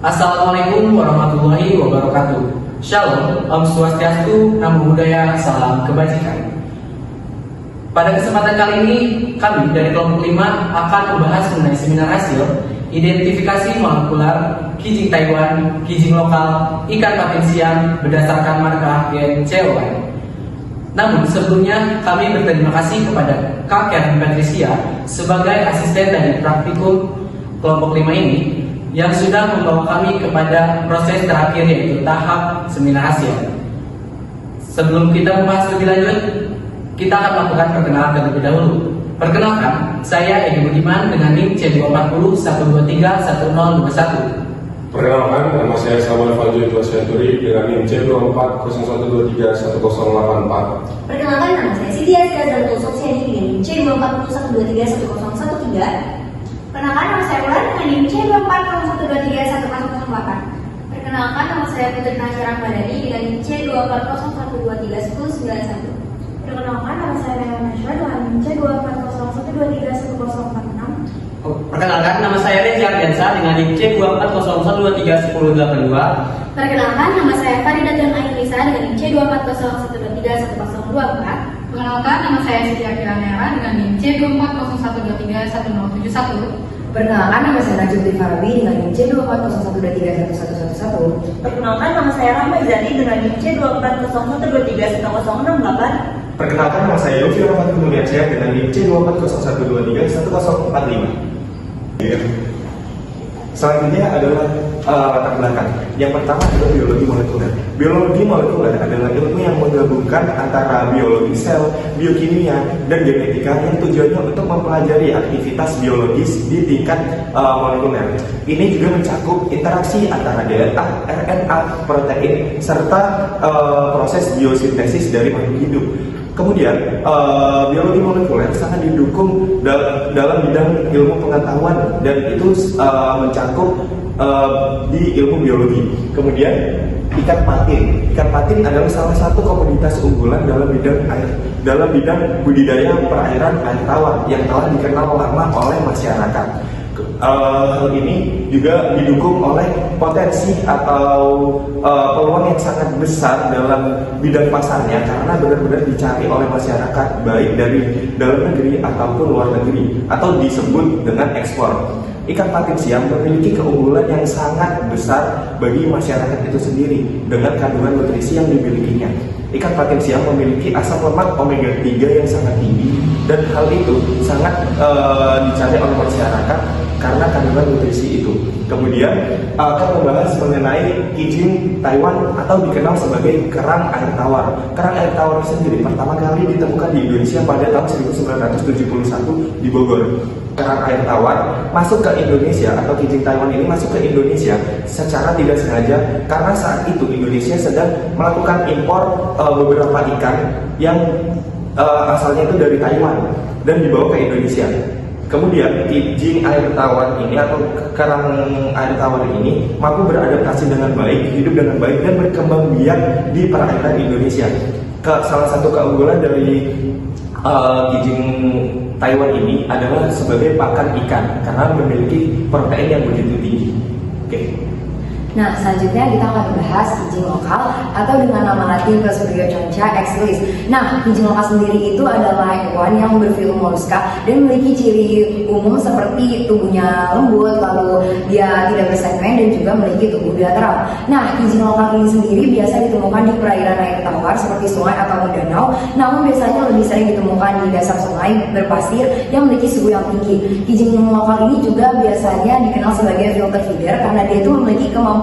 Assalamualaikum warahmatullahi wabarakatuh. Shalom, Om Swastiastu, Namo Buddhaya, Salam Kebajikan. Pada kesempatan kali ini, kami dari kelompok 5 akan membahas mengenai seminar hasil identifikasi molekular kijing Taiwan, kijing lokal, ikan patin siam berdasarkan markah gen COI. Namun sebelumnya kami berterima kasih kepada Kak Karen Patricia sebagai asisten dari praktikum kelompok 5 ini yang sudah membawa kami kepada proses terakhir yaitu tahap seminar hasil. Sebelum kita membahas lebih lanjut, kita akan melakukan perkenalan terlebih dahulu. Perkenalkan, saya Egi Budiman dengan NIM C240-123-1021. Perkenalkan, nama saya Samuel Fajri Tuasiaturi dengan NIM C2401231084. Perkenalkan, nama saya Siti Aska Zarto Soksiani dengan NIM C2401231013. Perkenalkan, nama saya Ulan dengan NIM C2401231008. Perkenalkan, nama saya Putri Nasya Ramadhani dengan NIM C2401231091. Perkenalkan, nama saya Nela Nasya dengan NIM C2401231046. Perkenalkan, nama saya Rezi Ardiansa dengan NIM C2401231082. Perkenalkan, nama saya Faridatun Ainisa dengan NIM C2401231024. Perkenalkan, nama saya Siti Akira Nera dengan NIM C2401231071. Perkenalkan, nama saya Najib Farabi dengan NIM C2401231111. Perkenalkan, nama saya Rahma Izani dengan NIM C2401231068. Perkenalkan, nama saya Yofi Rahmat Mulyacaya dengan NIM C2401231045. Selanjutnya adalah latar belakang. Yang pertama adalah biologi molekuler. Biologi molekuler adalah ilmu yang menggabungkan antara biologi sel, biokimia, dan genetika yang tujuannya untuk mempelajari aktivitas biologis di tingkat molekuler. Ini juga mencakup interaksi antara DNA, RNA, protein, serta proses biosintesis dari makhluk hidup. Kemudian, biologi molekuler sangat didukung dalam bidang ilmu pengetahuan dan itu mencakup di ilmu biologi. Kemudian, ikan patin. Ikan patin adalah salah satu komoditas unggulan dalam bidang budidaya perairan air tawar yang telah dikenal lama oleh masyarakat. Hal ini juga didukung oleh potensi atau peluang yang sangat besar dalam bidang pasarnya karena benar-benar dicari oleh masyarakat baik dari dalam negeri ataupun luar negeri atau disebut dengan ekspor. Ikan patin siam memiliki keunggulan yang sangat besar bagi masyarakat itu sendiri dengan kandungan nutrisi yang dimilikinya. Ikan patin siam memiliki asam lemak omega 3 yang sangat tinggi dan hal itu sangat dicari oleh masyarakat karena kandungan nutrisi itu. Kemudian akan membahas mengenai kijing Taiwan atau dikenal sebagai kerang air tawar. Kerang air tawar sendiri pertama kali ditemukan di Indonesia pada tahun 1971 di Bogor. Kerang air tawar masuk ke Indonesia atau kijing Taiwan ini masuk ke Indonesia secara tidak sengaja karena saat itu Indonesia sedang melakukan impor beberapa ikan yang asalnya itu dari Taiwan dan dibawa ke Indonesia. Kemudian kijing air tawar ini atau kerang air tawar ini mampu beradaptasi dengan baik, hidup dengan baik dan berkembang biak di perairan Indonesia. Salah satu keunggulan dari kijing Taiwan ini adalah sebagai pakan ikan karena memiliki protein yang begitu tinggi. Oke. Nah, selanjutnya kita akan membahas kijing lokal atau dengan nama latin Plasmodiocconcha exilis. Nah, kijing lokal sendiri itu adalah hewan yang berfilum moluska dan memiliki ciri umum seperti tubuhnya lembut, lalu dia tidak bersegmen dan juga memiliki tubuh bilateral. Nah, kijing lokal ini sendiri biasa ditemukan di perairan air tawar seperti sungai atau danau, namun biasanya lebih sering ditemukan di dasar sungai berpasir yang memiliki suhu yang tinggi. Kijing lokal ini juga biasanya dikenal sebagai filter feeder karena dia itu memiliki kemampuan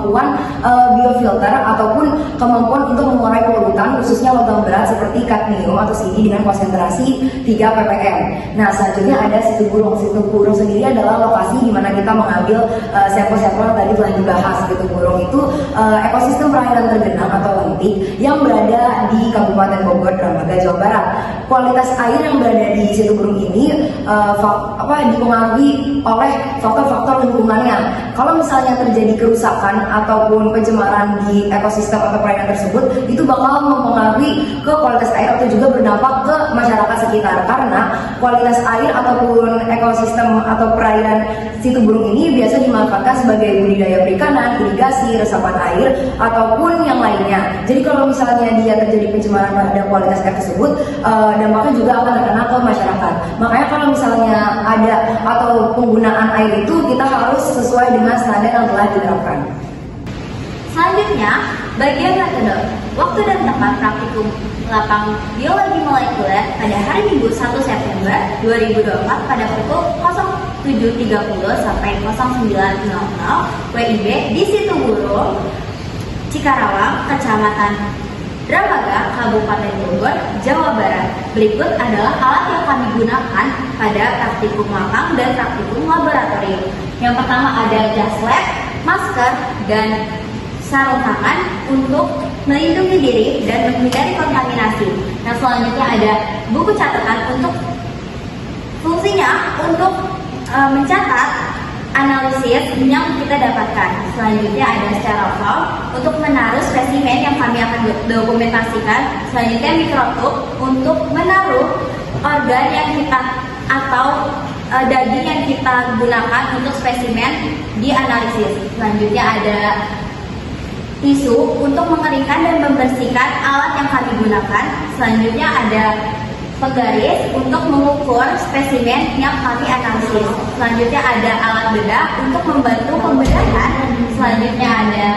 biofilter ataupun kemampuan untuk mengurai polutan khususnya logam berat seperti kadmium atau CD dengan konsentrasi 3 ppm. Nah, selanjutnya ada situ burung. Situ burung sendiri adalah lokasi di mana kita mengambil sampel-sampel tadi telah dibahas. Situ burung itu ekosistem perairan tergenang atau lentik yang berada di Kabupaten Bogor, Dramaga, Jawa Barat. Kualitas air yang berada di situ burung ini dipengaruhi oleh faktor-faktor lingkungannya. Kalau misalnya terjadi kerusakan ataupun pencemaran di ekosistem atau perairan tersebut, itu bakal mempengaruhi ke kualitas air atau juga berdampak ke masyarakat sekitar karena kualitas air ataupun ekosistem atau perairan situ burung ini biasa dimanfaatkan sebagai budidaya perikanan, irigasi, resapan air, ataupun yang lainnya. Jadi kalau misalnya dia terjadi pencemaran pada kualitas air tersebut, dampaknya juga akan terkena ke masyarakat. Makanya kalau misalnya ada atau penggunaan air itu, kita harus sesuai dengan standar yang telah diterapkan. Selanjutnya, bagian metode. Waktu dan tempat praktikum lapang biologi molekuler pada hari Minggu 1 September 2024 pada pukul 07.30 sampai 09.00 WIB di Situburung, Cikarawang, Kecamatan Dramaga, Kabupaten Bogor, Jawa Barat. Berikut adalah alat yang kami gunakan pada praktikum lapang dan praktikum laboratorium. Yang pertama ada gas lab, masker, dan sarung tangan untuk melindungi diri dan menghindari kontaminasi. Nah, selanjutnya ada buku catatan untuk fungsinya untuk mencatat analisis yang kita dapatkan. Selanjutnya ada styrofoam untuk menaruh spesimen yang kami akan dokumentasikan. Selanjutnya mikroskop untuk menaruh organ yang kita atau daging yang kita gunakan untuk spesimen dianalisis. Selanjutnya ada tisu untuk mengeringkan dan membersihkan alat yang kami gunakan. Selanjutnya ada penggaris untuk mengukur spesimen yang kami analisis. Selanjutnya ada alat bedah untuk membantu pembedahan. Selanjutnya ada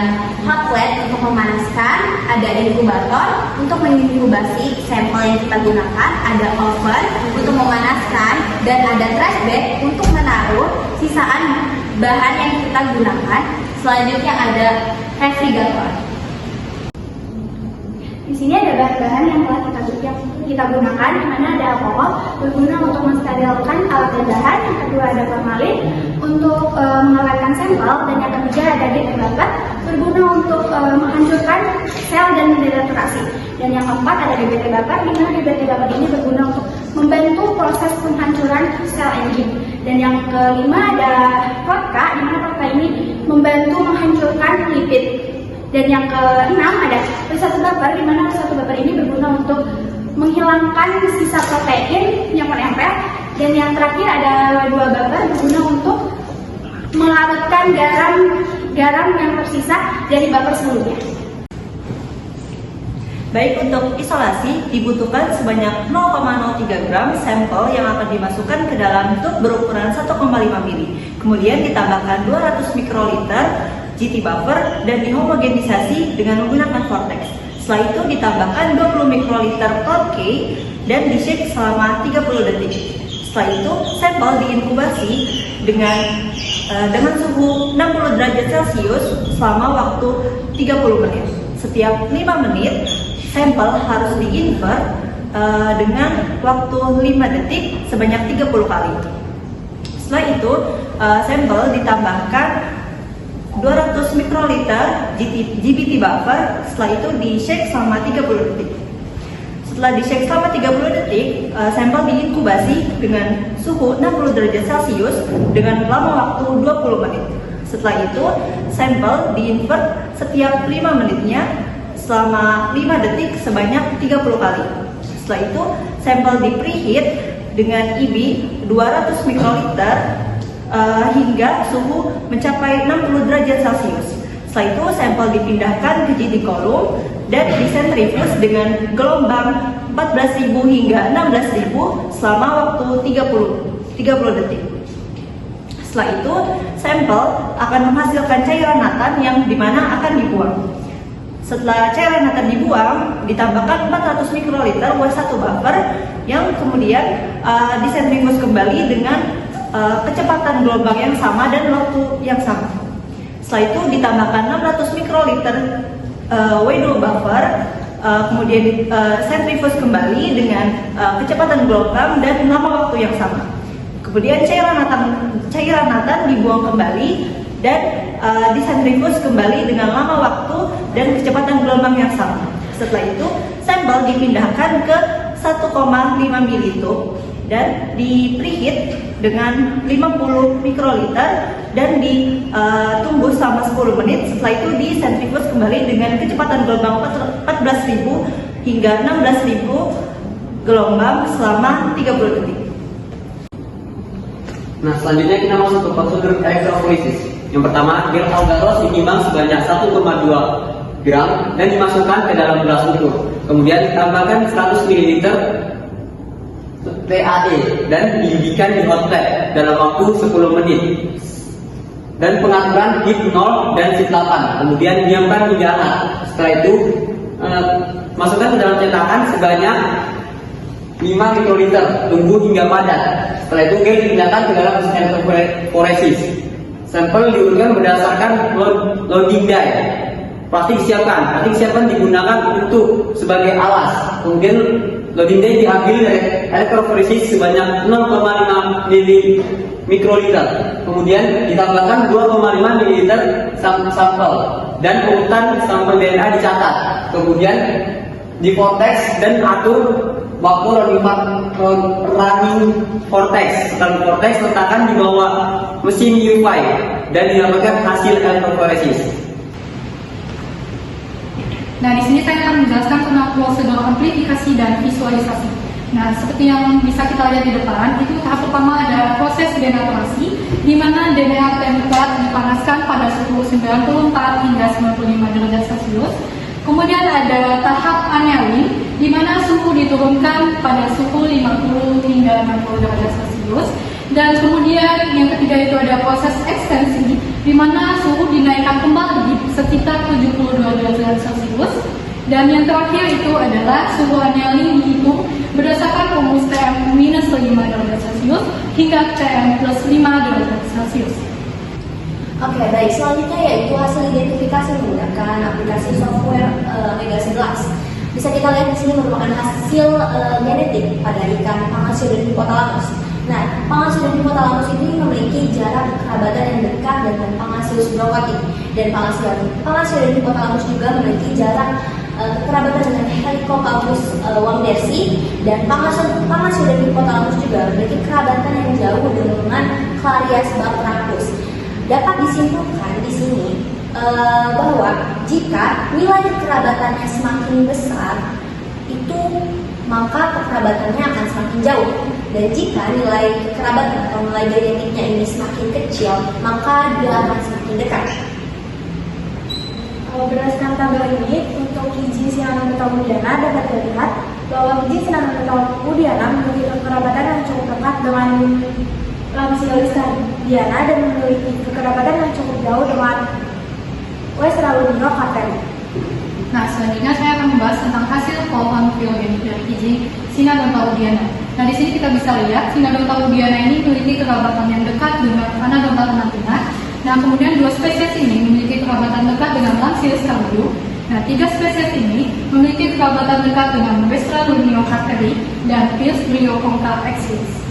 hot plate untuk memanaskan. Ada inkubator untuk menginkubasi sampel yang kita gunakan. Ada oven untuk memanaskan. Dan ada trash bag untuk menaruh sisaan bahan yang kita gunakan. Selanjutnya ada refrigerator. Di sini ada bahan-bahan yang telah kita gunakan, di mana ada alkohol berguna untuk mensterilkan alat dan bahan. Yang kedua ada formalin untuk mengawetkan sampel, dan yang ketiga ada deterbabat berguna untuk menghancurkan sel dan denaturasi. Dan yang keempat ada DBT babat, di mana DBT babat ini berguna untuk membantu proses penghancuran sel engine. Dan yang kelima ada vodka, di mana vodka ini membantu menghancurkan lipid. Dan yang keenam ada perisatu baper, di mana perisatu baper ini berguna untuk menghilangkan sisa protein yang menempel. Dan yang terakhir ada dua baper berguna untuk melarutkan garam yang tersisa dari baper sebelumnya. Baik, untuk isolasi dibutuhkan sebanyak 0,03 gram sampel yang akan dimasukkan ke dalam tub berukuran 1,5 mili. Kemudian ditambahkan 200 mikroliter GT buffer dan dihomogenisasi dengan menggunakan vortex. Setelah itu ditambahkan 20 mikroliter Cloud K dan di-shake selama 30 detik. Setelah itu sampel diinkubasi dengan suhu 60 derajat Celcius selama waktu 30 menit. Setiap 5 menit sampel harus diinvert dengan waktu 5 detik sebanyak 30 kali. Setelah itu sampel ditambahkan 200 mikroliter GBT buffer. Setelah itu di-shake selama 30 detik. Setelah di-shake selama 30 detik, sampel diinkubasi dengan suhu 60 derajat Celcius dengan lama waktu 20 menit. Setelah itu, sampel di-invert setiap 5 menitnya selama 5 detik sebanyak 30 kali. Setelah itu, sampel di-preheat dengan IB 200 mikroliter hingga suhu mencapai 60 derajat Celcius. Setelah itu sampel dipindahkan ke GT column dan disentrifus dengan gelombang 14.000 hingga 16.000 selama waktu 30 detik. Setelah itu sampel akan menghasilkan cairan natan yang dimana akan dibuang. Setelah cairan natan dibuang, ditambahkan 400 mikroliter W1 buffer yang kemudian disentrifus kembali dengan kecepatan gelombang yang sama dan waktu yang sama. Setelah itu ditambahkan 600 mikroliter W2 buffer, kemudian sentrifus kembali dengan kecepatan gelombang dan lama waktu yang sama. Kemudian cairan natan dibuang kembali dan disentrifus kembali dengan lama waktu dan kecepatan gelombang yang sama. Setelah itu sampel dipindahkan ke 1,5 ml dan di preheat dengan 50 mikroliter dan ditunggu selama 10 menit. Setelah itu disentrifus kembali dengan kecepatan gelombang 14.000 hingga 16.000 gelombang selama 30 detik. Nah, selanjutnya kita masuk ke prosedur elektrolisis. Yang pertama, gel agar-agar ditimbang sebanyak 1,2 gram dan dimasukkan ke dalam gelas ukur. Kemudian ditambahkan 100 ml PAE dan dibidikan di hot plate dalam waktu 10 menit. Dan pengaturan heat 0 dan heat 8. Kemudian diamkan hingga hangat. Setelah itu masukkan ke dalam cetakan sebanyak 5 mikroliter. Tunggu hingga padat. Setelah itu gel dipindahkan ke dalam mesin elektroforesis. Sampel diurutkan berdasarkan loading die. Plastik disiapkan digunakan untuk sebagai alas. Kemudian loading die diambil dari elektroforesis sebanyak 0,5 mikroliter. Kemudian ditambahkan 2,5 ml sampel dan urutan sampel DNA dicatat. Kemudian di vortex dan atur waktu running vortex. Setelah vortex letakkan di bawah mesin UV dan didapatkan hasil elektroforesis. Nah, di sini saya akan menjelaskan tentang prosedur amplifikasi dan visualisasi. Nah, seperti yang bisa kita lihat di depan, itu tahap pertama ada proses denaturasi, di mana DNA temperat dipanaskan pada suhu 94 hingga 95 derajat Celcius. Kemudian ada tahap annealing, di mana suhu diturunkan pada suhu 50 hingga 60 derajat Celcius. Dan kemudian yang ketiga itu ada proses ekstensi, di mana suhu dinaikkan kembali sekitar 72 derajat Celcius. Dan yang terakhir itu adalah suhu annealing dihitung berdasarkan rumus Tm minus 5 derajat Celcius hingga Tm plus 5 derajat Celcius. Oke, baik. Selanjutnya yaitu hasil identifikasi menggunakan aplikasi software Legacy Glass. Bisa kita lihat di sini merupakan hasil genetik pada ikan pangasius dan hipotalamus. Nah, pangasius dan hipotalamus ini memiliki jarak kerabatan yang dekat dengan pangasius brokoti, dan pangasius dan hipotalamus juga memiliki jarak kerabatan dengan Helicobacter wamdersi, dan pangasius dan hipotalamus juga memiliki kerabatan yang jauh dengan Clarias batrachus. Dapat disimpulkan di sini bahwa jika nilai kekerabatannya semakin besar, itu maka kekerabatannya akan semakin jauh. Dan jika nilai kekerabatan atau nilai genetiknya ini semakin kecil, maka dia akan semakin dekat. Berdasarkan tabel ini, untuk biji Cynamon betawudiana dapat dilihat bahwa biji Cynamon betawudiana memiliki kekerabatan yang cukup dekat dengan Lampsiolus cardiana dan memiliki kekerabatan yang cukup jauh dengan Westralunio carteri. Nah, selanjutnya saya akan membahas tentang hasil pohon filogenik dari biji Cynadonta-udiana. Nah, di sini kita bisa lihat Cynadonta-udiana ini memiliki kerabatan yang dekat dengan Anadonta tenatina. Nah, kemudian dua spesies ini memiliki kerabatan dekat dengan Lampsiolus cardium. Nah, tiga spesies ini memiliki kerabatan dekat dengan Westralunio carteri dan Pils Bryopongta exilis.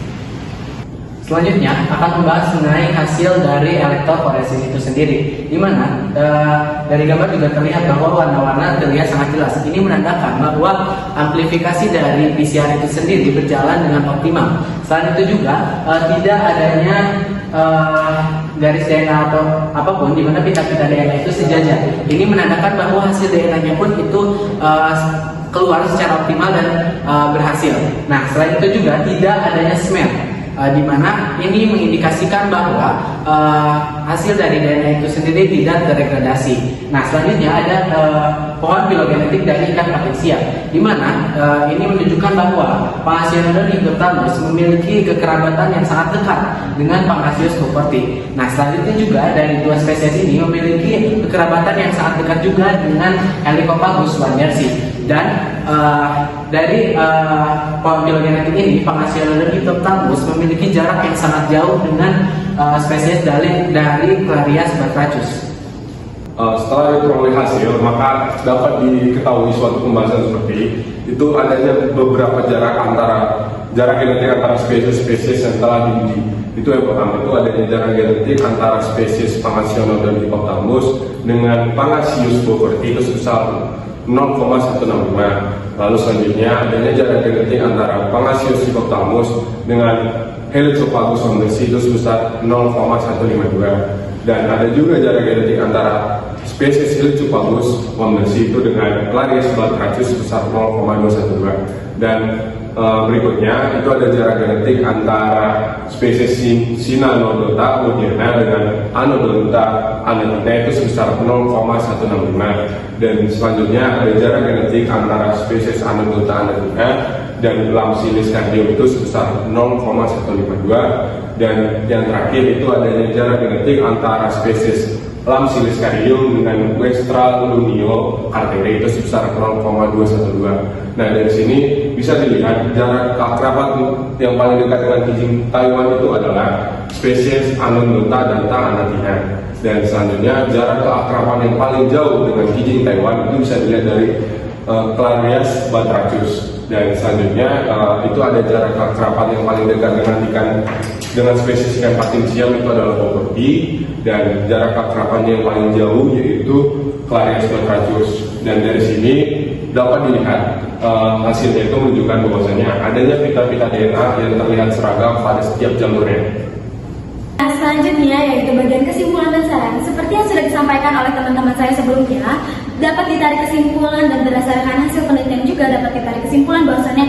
Selanjutnya akan membahas mengenai hasil dari elektroforesis itu sendiri, di mana dari gambar juga terlihat bahwa warna-warna terlihat sangat jelas. Ini menandakan bahwa amplifikasi dari PCR itu sendiri berjalan dengan optimal. Selain itu juga tidak adanya garis DNA atau apapun di mana pita-pita DNA itu sejajar. Ini menandakan bahwa hasil DNA-nya pun itu keluar secara optimal dan berhasil. Nah, selain itu juga tidak adanya smear, di mana ini mengindikasikan bahwa hasil dari DNA itu sendiri tidak terdegradasi. Nah, selanjutnya ada pohon filogenetik dari ikan Patricia, di mana ini menunjukkan bahwa Pangasius hippopotamus memiliki kekerabatan yang sangat dekat dengan Pangasius cuperti. Nah, selanjutnya juga dari dua spesies ini memiliki kekerabatan yang sangat dekat juga dengan Helicobacter wamdersi. Dan dari pohon filogenetik ini, Pangasius hippopotamus memiliki jarak yang sangat jauh dengan spesies dari Clarias batrachus. Setelah diperoleh hasil, maka dapat diketahui suatu pembahasan seperti itu adanya beberapa jarak genetik antara spesies yang telah diuji. Itu yang pertama, itu adanya jarak genetik antara spesies Pangasius dan hippopotamus dengan Pangasius cuperti itu sebesar 0,162. Lalu selanjutnya adanya jarak genetik antara Pangasius hippopotamus dengan Helicobacter wamdersi itu sebesar 0,152. Dan ada juga jarak genetik antara spesies Helicobacter wamdersi itu dengan Clarias batrachus sebesar 0,212. Dan berikutnya itu ada jarak genetik antara spesies Sinanodonta moderna dengan Anodonta anatina itu sebesar 0,165, dan selanjutnya ada jarak genetik antara spesies Anodonta anatina dan Lampsilis cardium itu sebesar 0,152, dan yang terakhir itu adanya jarak genetik antara spesies Lampsilis cardium dengan Westralunio carteri itu sebesar 0,212. Nah, dari sini bisa dilihat jarak keakraban yang paling dekat dengan kijing Taiwan itu adalah spesies Anodonta danta anatina, dan selanjutnya jarak keakraban yang paling jauh dengan kijing Taiwan itu bisa dilihat dari Clarias batrachus, dan selanjutnya itu ada jarak keakraban yang paling dekat dengan spesies ikan patin siam itu adalah Boberti, dan jarak keakrabannya yang paling jauh yaitu Clarias batrachus. Dan dari sini dapat dilihat hasilnya itu menunjukkan bahwasanya adanya pita-pita DNA yang terlihat seragam pada setiap jalurnya. Nah, selanjutnya yaitu bagian kesimpulan dan saran. Seperti yang sudah disampaikan oleh teman-teman saya sebelumnya, dapat ditarik kesimpulan dan berdasarkan hasil penelitian juga dapat ditarik kesimpulan bahwasannya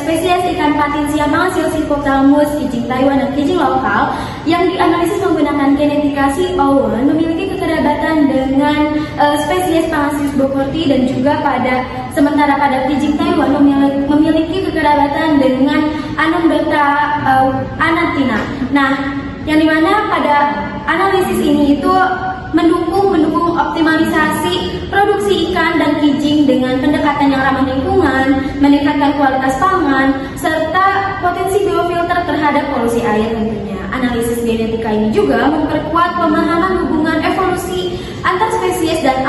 spesies ikan patin siam Pangasius hypothalamus, kijing Taiwan, dan kijing lokal yang dianalisis menggunakan genetikasi Owen memiliki kekerabatan dengan spesies Pangasius boforti, dan juga sementara pada kijing Taiwan memiliki kekerabatan dengan Anodonta anatina. Nah, yang dimana pada analisis ini itu mendukung optimalisasi produksi ikan dan kijing dengan pendekatan yang ramah lingkungan, meningkatkan kualitas pangan, serta potensi biofilter terhadap polusi air tentunya. Analisis genetika ini juga memperkuat pemahaman hubungan evolusi antar spesies dan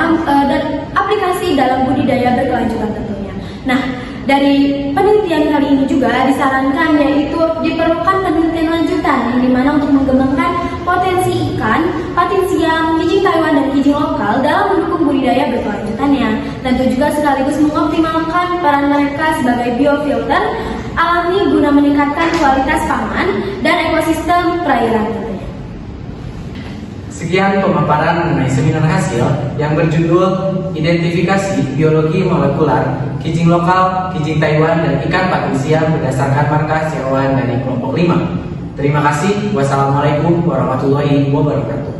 aplikasi dalam budidaya berkelanjutan tentunya. Nah, dari penelitian kali ini juga disarankan yaitu diperlukan penelitian lanjutan yang dimana untuk mengembangkan potensi ikan, patin siam, kijing Taiwan, dan kijing lokal dalam mendukung budidaya berkelanjutannya. Tentu juga sekaligus mengoptimalkan peran mereka sebagai biofilter alami guna meningkatkan kualitas pangan dan ekosistem perairan tentunya. Sekian pemaparan mengenai seminar hasil yang berjudul Identifikasi Biologi Molekular Kijing Lokal, Kijing Taiwan, dan Ikan Patin Siam berdasarkan markas hewan dari kelompok 5. Terima kasih. Wassalamualaikum warahmatullahi wabarakatuh.